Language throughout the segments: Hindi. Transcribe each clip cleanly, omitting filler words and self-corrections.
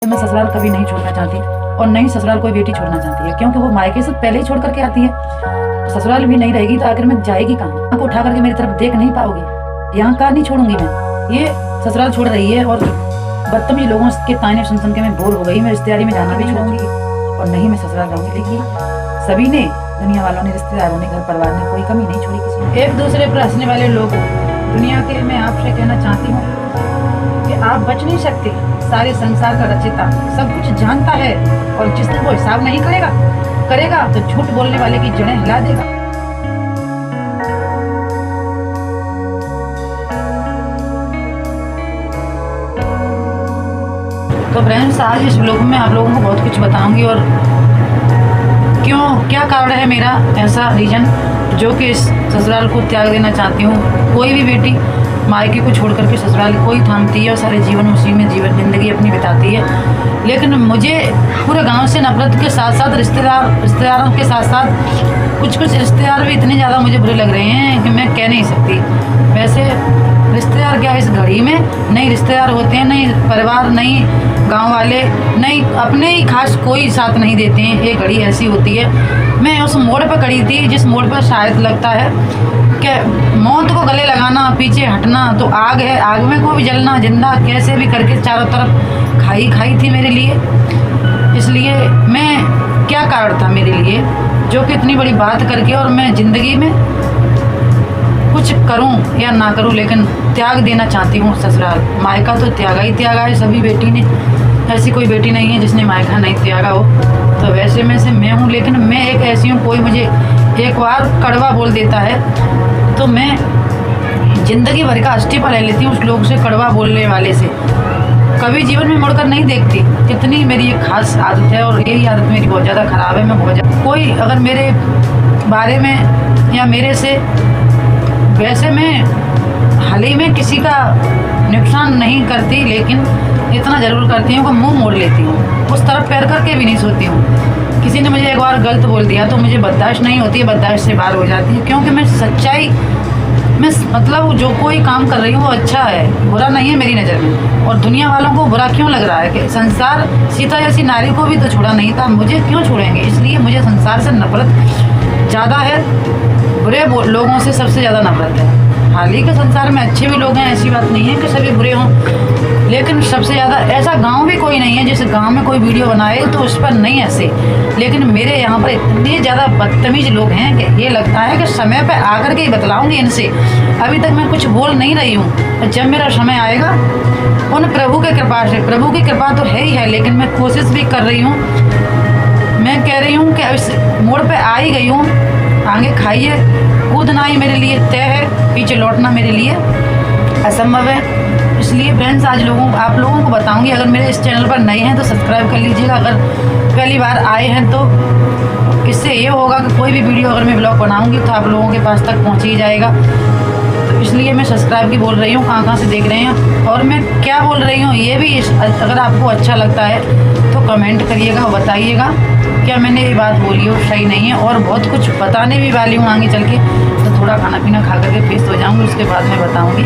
मैं ससुराल कभी नहीं छोड़ना चाहती और नहीं ससुराल कोई बेटी छोड़ना चाहती है, क्योंकि वो मायके से पहले ही छोड़ करके आती है। ससुराल भी नहीं रहेगी तो आखिर में जाएगी कहाँ? आँख उठा करके मेरी तरफ देख नहीं पाओगे। यहाँ का नहीं छोड़ूंगी मैं। ये ससुराल छोड़ रही है और बदतमीज लोगों के ताने सुन के मैं बोर हो गई। मैं रिश्तेदारी में जाना भी छोड़ूंगी और नहीं मैं ससुराल जाऊंगी। लेकिन सभी ने, दुनिया वालों ने, रिश्तेदारों ने, घर परिवार ने कोई कमी नहीं छोड़ी किसी ने। एक दूसरे पर हंसने वाले लोग दुनिया के, मैं आपसे कहना चाहती हूँ कि आप बच नहीं सकते। सारे संसार का रचिता सब कुछ जानता है और जिस दिन वो हिसाब नहीं करेगा तो झूठ बोलने वाले की जड़ें हिला देगा। तो फ्रेंड्स, आज इस ब्लॉग में आप लोगों को बहुत कुछ बताऊंगी और क्या कारण है मेरा ऐसा रीजन जो कि इस ससुराल को त्याग देना चाहती हूँ। कोई भी बेटी मायके को छोड़ करके ससुराल को ही थामती है और सारे जीवन उसी में जिंदगी अपनी बिताती है। लेकिन मुझे पूरे गांव से नफरत के साथ साथ रिश्तेदारों के साथ साथ कुछ रिश्तेदार भी इतने ज़्यादा मुझे बुरे लग रहे हैं कि मैं कह नहीं सकती। वैसे रिश्तेदार क्या इस घड़ी में नहीं रिश्तेदार होते हैं, नहीं परिवार, नहीं गांव वाले, नहीं अपने ही खास कोई साथ नहीं देते हैं। ये घड़ी ऐसी होती है। मैं उस मोड़ पर खड़ी थी जिस मोड़ पर शायद लगता है कि मौत को गले लगाना, पीछे हटना तो आग है, आग में को भी जलना, जिंदा कैसे भी करके चारों तरफ खाई थी मेरे लिए। इसलिए मैं, क्या कारण था मेरे लिए जो कि इतनी बड़ी बात करके और मैं ज़िंदगी में कुछ करूं या ना करूं लेकिन त्याग देना चाहती हूँ ससुराल। मायका तो त्यागा ही त्यागा है सभी बेटी ने। ऐसी कोई बेटी नहीं है जिसने मायका नहीं त्यागा हो। तो वैसे में से मैं हूँ, लेकिन मैं एक ऐसी हूँ, कोई मुझे एक बार कड़वा बोल देता है तो मैं ज़िंदगी भर का इस्तीफा ले लेती हूँ उस लोग से, कड़वा बोलने वाले से। कभी जीवन में मुड़कर नहीं देखती। कितनी मेरी एक खास आदत है और यही आदत मेरी बहुत ज़्यादा ख़राब है। मैं बहुत ज़्यादा, कोई अगर मेरे बारे में या मेरे से, वैसे मैं हाल ही में किसी का नुकसान नहीं करती, लेकिन इतना ज़रूर करती हूँ कि मुंह मोड़ लेती हूँ। उस तरफ पैर करके भी नहीं सोती हूँ। किसी ने मुझे एक बार गलत बोल दिया तो मुझे बर्दाश्त नहीं होती है, बर्दाश्त से बाहर हो जाती है। क्योंकि मैं सच्चाई में, मतलब जो कोई काम कर रही हूँ वो अच्छा है, बुरा नहीं है मेरी नज़र में। और दुनिया वालों को बुरा क्यों लग रहा है कि संसार, सीता जैसी नारी को भी तो छोड़ा नहीं था, मुझे क्यों छोड़ेंगे? इसलिए मुझे संसार से नफरत ज़्यादा है। बुरे लोगों से सबसे ज़्यादा नफरत है। हाल ही के संसार में अच्छे भी लोग हैं, ऐसी बात नहीं है कि सभी बुरे हों, लेकिन सबसे ज़्यादा ऐसा गांव भी कोई नहीं है जिस गांव में कोई वीडियो बनाए तो उस पर नहीं हंसे। लेकिन मेरे यहाँ पर इतने ज़्यादा बदतमीज लोग हैं कि ये लगता है कि समय पर आकर के ही बतलाऊँगी इनसे। अभी तक मैं कुछ बोल नहीं रही हूँ। जब मेरा समय आएगा उन प्रभु के कृपा से, प्रभु की कृपा तो है ही है, लेकिन मैं कोशिश भी कर रही हूँ। मैं कह रही हूँ कि इस मोड़ पर आ ही गई हूँ, आगे खाइए। कूदना ही मेरे लिए तय है, पीछे लौटना मेरे लिए असंभव है। इसलिए फ्रेंड्स, आज आप लोगों को बताऊंगी। अगर मेरे इस चैनल पर नए हैं तो सब्सक्राइब कर लीजिएगा। अगर पहली बार आए हैं तो इससे ये होगा कि कोई भी वीडियो अगर मैं ब्लॉग बनाऊंगी तो आप लोगों के पास तक पहुंच ही जाएगा। तो इसलिए मैं सब्सक्राइब की बोल रही हूँ। कहाँ से देख रहे हैं और मैं क्या बोल रही हूँ ये भी, अगर आपको अच्छा लगता है तो कमेंट करिएगा और बताइएगा क्या मैंने ये बात बोली हो सही नहीं है। और बहुत कुछ बताने भी वाली हूँ आगे चल के। तो थोड़ा खाना पीना खा करके फ्रेश हो जाऊँगी, उसके बाद मैं बताऊँगी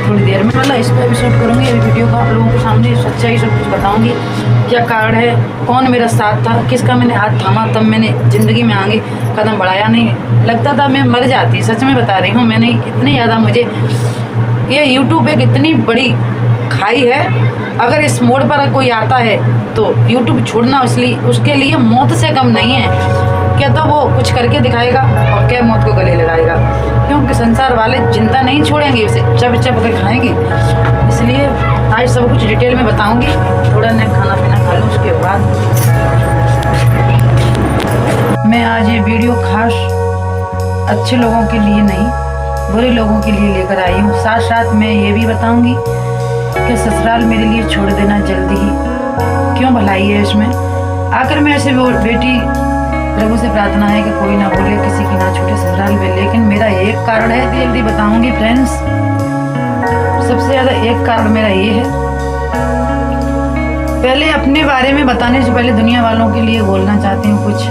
थोड़ी देर में। मतलब इस पर भी शूट करूँगी ये वीडियो को, आप लोगों के सामने सच्चाई सब कुछ बताऊँगी। क्या कारण है, कौन मेरा साथ था, किसका मैंने हाथ थामा, तब मैंने ज़िंदगी में आगे कदम बढ़ाया नहीं। लगता था मैं मर जाती, सच में बता रही हूँ। मैंने इतनी ज़्यादा, मुझे ये यूट्यूब एक इतनी बड़ी खाई है। अगर इस मोड़ पर कोई आता है तो यूट्यूब छोड़ना उसके लिए मौत से कम नहीं है। क्या तो वो कुछ करके दिखाएगा और क्या मौत को गले लगाएगा, क्योंकि संसार वाले चिंता नहीं छोड़ेंगे, उसे चप चप कर खाएंगे। इसलिए आज सब कुछ डिटेल में बताऊंगी। थोड़ा मैं खाना पीना खा लूँ, उसके बाद मैं आज ये वीडियो खास अच्छे लोगों के लिए नहीं, बुरे लोगों के लिए लेकर आई हूँ। साथ साथ मैं ये भी बताऊंगी कि ससुराल मेरे लिए छोड़ देना जल्दी ही, क्यों भलाई है इसमें। आखिर में ऐसे बेटी, प्रभु से प्रार्थना है कि कोई ना बोले, किसी की ना छूटे ससुराल में। लेकिन मेरा एक कारण है, जल्दी बताऊंगी फ्रेंड्स। सबसे ज़्यादा एक कारण मेरा ये है, पहले अपने बारे में बताने से पहले दुनिया वालों के लिए बोलना चाहती हूँ कुछ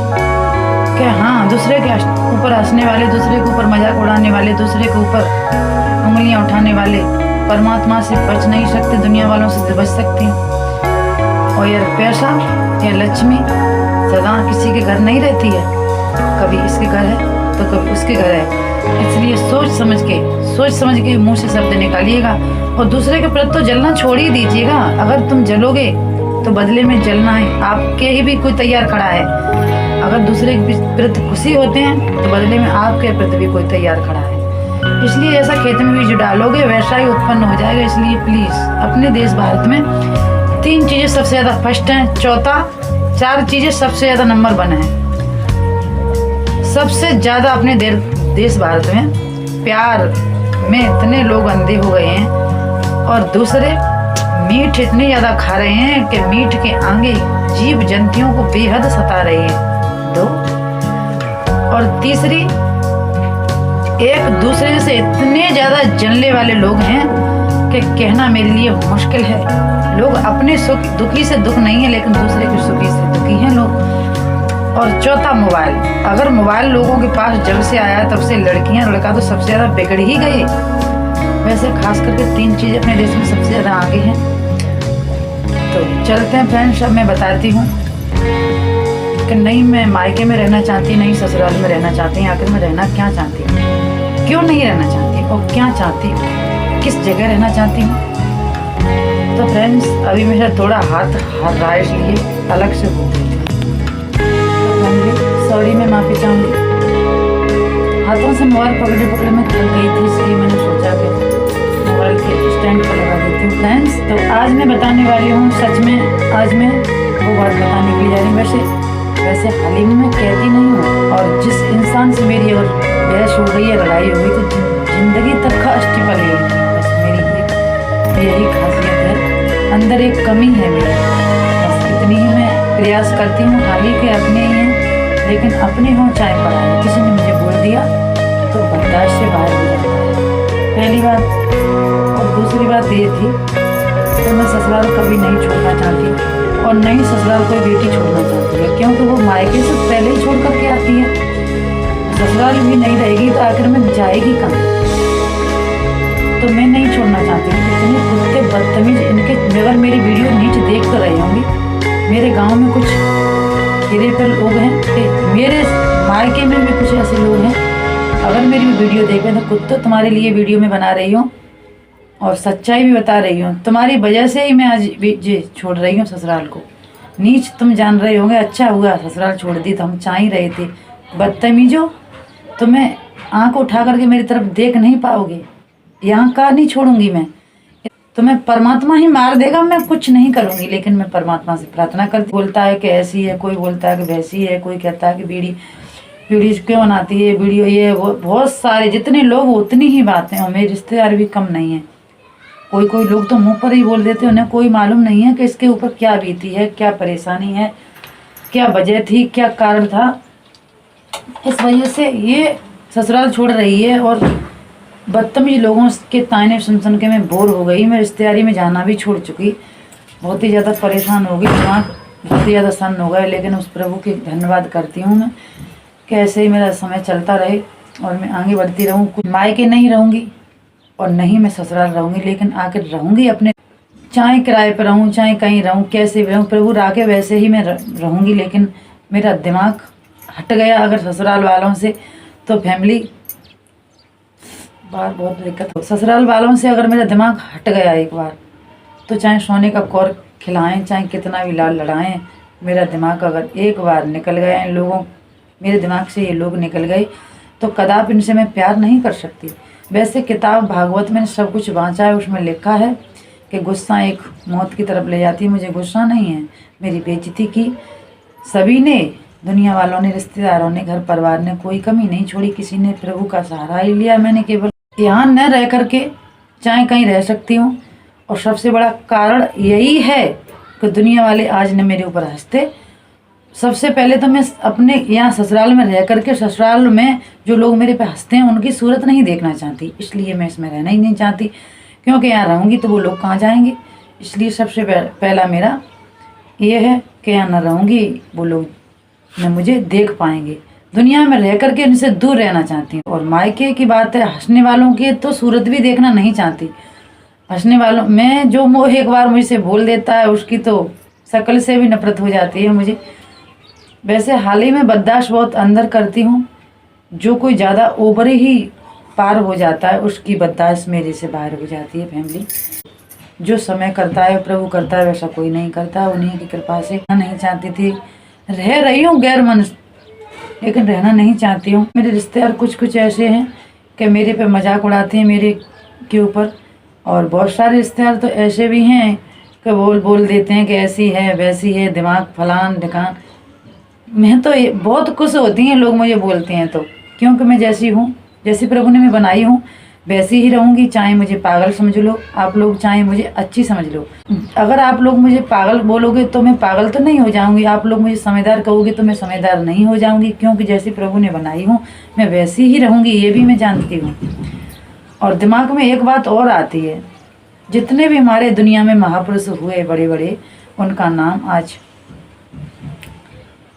कि हाँ, दूसरे के ऊपर हंसने वाले, दूसरे के ऊपर मजाक उड़ाने वाले, दूसरे के ऊपर उंगलियां उठाने वाले परमात्मा से बच नहीं सकते, दुनिया वालों से बच सकते हैं। और यह पैसा या लक्ष्मी सदा किसी के घर नहीं रहती है, कभी इसके घर है तो कभी उसके घर है। इसलिए सोच समझ के मुंह से शब्द निकालिएगा और दूसरे के प्रति तो जलना छोड़ ही दीजिएगा। अगर तुम जलोगे तो बदले में जलना है आपके ही भी कोई तैयार खड़ा है। अगर दूसरे के प्रति खुशी होते हैं तो बदले में आपके प्रति भी कोई तैयार खड़ा है। इसलिए ऐसा खेत में बीज डालोगे वैसा ही उत्पन्न हो जाएगा। इसलिए प्लीज अपने देश भारत में 3 चीजें सबसे ज्यादा फर्स्ट हैं, चौथा 4 चीजें सबसे ज्यादा नंबर 1 है। सबसे ज्यादा अपने देश भारत में प्यार में इतने लोग अंधे हो गए हैं और दूसरे मीठ इतने ज्यादा खा रहे हैं कि मीठ के आगे जीव जंतुओं को बेहद सता रही है। 2 और तीसरी एक दूसरे से इतने ज्यादा जलने वाले लोग हैं कि कहना मेरे लिए मुश्किल है। लोग अपने सुख दुखी से दुख नहीं है लेकिन दूसरे के सुखी से दुखी हैं लोग। और चौथा मोबाइल। अगर मोबाइल लोगों के पास जब से आया तब से लड़कियां लड़का तो सबसे ज्यादा बिगड़ ही गए। वैसे खास करके 3 चीजें अपने देश में सबसे ज्यादा आगे हैं। तो चलते हैं फ्रेंड्स, अब मैं बताती हूँ कि नहीं मैं मायके में रहना चाहती, नहीं ससुराल में रहना चाहती, आखिर में रहना क्या चाहती हूँ, क्यों नहीं रहना चाहती और क्या चाहती हूँ, किस जगह रहना चाहती हूँ। तो फ्रेंड्स अभी मेरा थोड़ा हाथ राइस लिए अलग से हो गई थी, सॉरी मैं माफ़ी चाहूँगी। हाथों से मोबाइल पकड़े मैं थक गई थी, इसलिए मैंने सोचा कि मोबाइल के स्टैंड पर लगा देती हूँ। फ्रेंड्स तो आज मैं बताने वाली हूँ, सच में आज मैं वो बात बताने के लिए जा रही हूँ। वैसे हाल ही में मैं कहती नहीं हूँ, और जिस इंसान से मेरी अगर बहस हो गई है, लड़ाई हो गई तो जिंदगी तक का अस्टिपा ले लेती हूँ। बस मेरी यही खासियत है, अंदर एक कमी है मेरी, बस इतनी ही मैं प्रयास करती हूँ। हाल ही के अपने ही हैं लेकिन अपने हों चाहे पढ़ाए, किसी ने मुझे बोल दिया तो बर्दाश्त से बाहर हो जाता है, पहली बात। और दूसरी बात ये थी तो मैं ससुराल कभी नहीं छोड़ना चाहती और नहीं ससुराल कोई बेटी छोड़ना चाहती है, क्योंकि वो मायके से पहले ही छोड़ करके आती है। ससुराल भी नहीं रहेगी तो आखिर में जाएगी कहाँ। तो मैं नहीं छोड़ना चाहती। इतने कुत्ते बदतमीज इनके, अगर मेरी वीडियो नीचे देख कर रही होंगी, मेरे गाँव में कुछ खेरे पर लोग हैं, मेरे मायके में भी कुछ ऐसे लोग हैं, अगर मेरी वीडियो देखें तो कुत्ते तुम्हारे लिए वीडियो में बना रही हूँ और सच्चाई भी बता रही हूँ। तुम्हारी वजह से ही मैं आज जी छोड़ रही हूँ ससुराल को। नीच तुम जान रहे होंगे, अच्छा हुआ ससुराल छोड़ दी तो हम चाह ही रहे थे। बदतमीजो, तुम्हें आँख उठा करके मेरी तरफ देख नहीं पाओगे, यहाँ का नहीं छोड़ूंगी मैं। तुम्हें परमात्मा ही मार देगा, मैं कुछ नहीं करूँगी, लेकिन मैं परमात्मा से प्रार्थना करती। बोलता है कि ऐसी है, कोई बोलता है कि वैसी है, कोई कहता है कि बीड़ी क्यों बनाती है, वीडियो ये वो, बहुत सारे जितने लोग उतनी ही बातें। और मेरे रिश्तेदार भी कम नहीं है, कोई लोग तो मुंह पर ही बोल देते, उन्हें कोई मालूम नहीं है कि इसके ऊपर क्या बीती है, क्या परेशानी है, क्या वजह थी, क्या कारण था। इस वजह से ये ससुराल छोड़ रही है और बदतमीज लोगों के ताने सुन के मैं बोर हो गई। मैं रिश्तेदारी में जाना भी छोड़ चुकी, बहुत ही ज़्यादा परेशान हो गई, दिमाग बहुत ही ज़्यादा सन्न हो गया। लेकिन उस प्रभु के धन्यवाद करती हूँ मैं कि ऐसे ही मेरा समय चलता रहे और मैं आगे बढ़ती रहूँ। कुछ मायके नहीं रहूँगी और नहीं मैं ससुराल रहूँगी, लेकिन आकर रहूँगी अपने, चाहे किराए पर रहूँ चाहे कहीं रहूँ, कैसे भी रहूँ, प्रभु राके वैसे ही मैं रहूँगी। लेकिन मेरा दिमाग हट गया अगर ससुराल वालों से, तो फैमिली बार बहुत दिक्कत हो। ससुराल वालों से अगर मेरा दिमाग हट गया एक बार, तो चाहे सोने का कौर खिलाएं, चाहे कितना भी लाल लड़ाएं, मेरा दिमाग अगर एक बार निकल गया, इन लोगों मेरे दिमाग से ये लोग निकल गए, तो कदापि इनसे मैं प्यार नहीं कर सकती। वैसे किताब भागवत में सब कुछ बाँचा है, उसमें लिखा है कि गुस्सा एक मौत की तरफ ले जाती है। मुझे गुस्सा नहीं है, मेरी बेइज्जती की सभी ने, दुनिया वालों ने, रिश्तेदारों ने, घर परिवार ने, कोई कमी नहीं छोड़ी। किसी ने प्रभु का सहारा ही लिया, मैंने केवल यहाँ न रह करके चाहे कहीं रह सकती हूँ। और सबसे बड़ा कारण यही है कि दुनिया वाले आज न मेरे ऊपर हंसते। सबसे पहले तो मैं अपने यहाँ ससुराल में रह करके, ससुराल में जो लोग मेरे पे हंसते हैं उनकी सूरत नहीं देखना चाहती, इसलिए मैं इसमें रहना ही नहीं चाहती। क्योंकि यहाँ रहूँगी तो वो लोग कहाँ जाएंगे, इसलिए सबसे पहला मेरा ये है कि यहाँ न रहूँगी, वो लोग न मुझे देख पाएंगे। दुनिया में रह करके इनसे दूर रहना चाहती हूँ। और मायके की बात है, हंसने वालों की तो सूरत भी देखना नहीं चाहती। हंसने वालों में जो एक बार मुझसे बोल देता है, उसकी तो शक्ल से भी नफरत हो जाती है मुझे। वैसे हाल ही में बर्दाश्त बहुत अंदर करती हूँ, जो कोई ज़्यादा ओवर ही पार हो जाता है उसकी बर्दाश्त मेरे से बाहर हो जाती है। फैमिली, जो समय करता है प्रभु करता है, वैसा कोई नहीं करता। उन्हीं की कृपा से नहीं चाहती थी, रह रही हूँ गैर मन, लेकिन रहना नहीं चाहती हूँ। मेरे रिश्तेदार कुछ ऐसे हैं कि मेरे पे मजाक उड़ाते हैं मेरे के ऊपर, और बहुत सारे रिश्तेदार तो ऐसे भी हैं कि बोल देते हैं कि ऐसी है वैसी है, दिमाग फलान ढिकान। मैं तो बहुत खुश होती हैं लोग मुझे बोलते हैं तो, क्योंकि मैं जैसी हूँ, जैसी प्रभु ने मैं बनाई हूँ वैसी ही रहूँगी। चाहे मुझे पागल समझ लो आप लोग, चाहे मुझे अच्छी समझ लो। अगर आप लोग मुझे पागल बोलोगे तो मैं पागल तो नहीं हो जाऊँगी, आप लोग मुझे समझदार कहोगे तो मैं समझदार नहीं हो जाऊँगी, क्योंकि जैसी प्रभु ने बनाई हूँ मैं वैसी ही रहूँगी, ये भी मैं जानती हूँ। और दिमाग में एक बात और आती है, जितने भी हमारे दुनिया में महापुरुष हुए बड़े बड़े, उनका नाम आज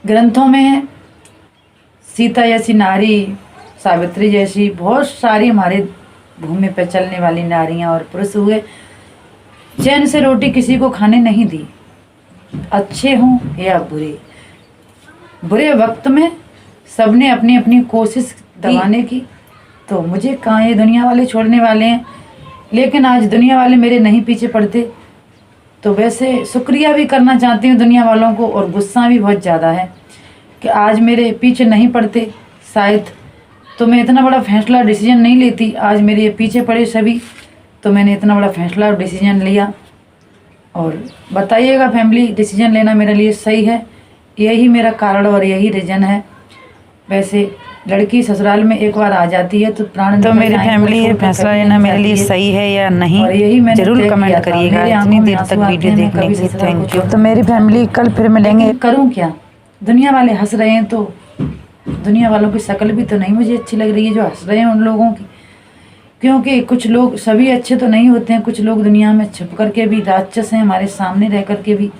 ग्रंथों में है। सीता जैसी नारी, सावित्री जैसी बहुत सारी हमारे भूमि पर चलने वाली नारियां और पुरुष हुए, चैन से रोटी किसी को खाने नहीं दी, अच्छे हों या बुरे। बुरे वक्त में सबने अपनी अपनी कोशिश दबाने की, तो मुझे कहाँ ये दुनिया वाले छोड़ने वाले हैं। लेकिन आज दुनिया वाले मेरे नहीं पीछे पड़ते, तो वैसे शुक्रिया भी करना चाहती हूँ दुनिया वालों को, और गुस्सा भी बहुत ज़्यादा है कि आज मेरे पीछे नहीं पड़ते शायद तो मैं इतना बड़ा फैसला डिसीजन नहीं लेती। आज मेरे पीछे पड़े सभी, तो मैंने इतना बड़ा फैसला और डिसीजन लिया। और बताइएगा फैमिली, डिसीजन लेना मेरे लिए सही है? यही मेरा कारण और यही रीज़न है। वैसे लड़की ससुराल में एक बार आ जाती है तो प्राण, तो मेरी फैमिली ये फैसला लेना मेरे लिए सही है या नहीं, जरूर कमेंट करिएगा। इतनी देर तक वीडियो देखने के लिए थैंक यू। तो मेरी फैमिली कल फिर मिलेंगे। करूँ क्या, दुनिया वाले हंस रहे हैं तो दुनिया वालों की शक्ल भी तो नहीं मुझे अच्छी लग रही है जो हंस रहे हैं उन लोगों की, क्योंकि कुछ लोग सभी अच्छे तो नहीं होते हैं, कुछ लोग दुनिया में छुप करके भी राक्षस हैं, हमारे सामने रह करके भी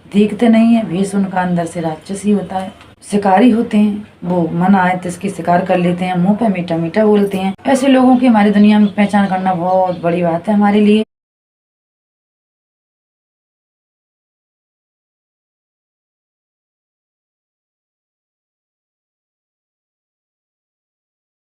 दिखते नहीं है, भेष उनका अंदर से राक्षस ही होता है। शिकारी होते हैं, वो मन आए तो इसकी शिकार कर लेते हैं, मुंह पे मीठा मीठा बोलते हैं। ऐसे लोगों की हमारी दुनिया में पहचान करना बहुत बड़ी बात है हमारे लिए।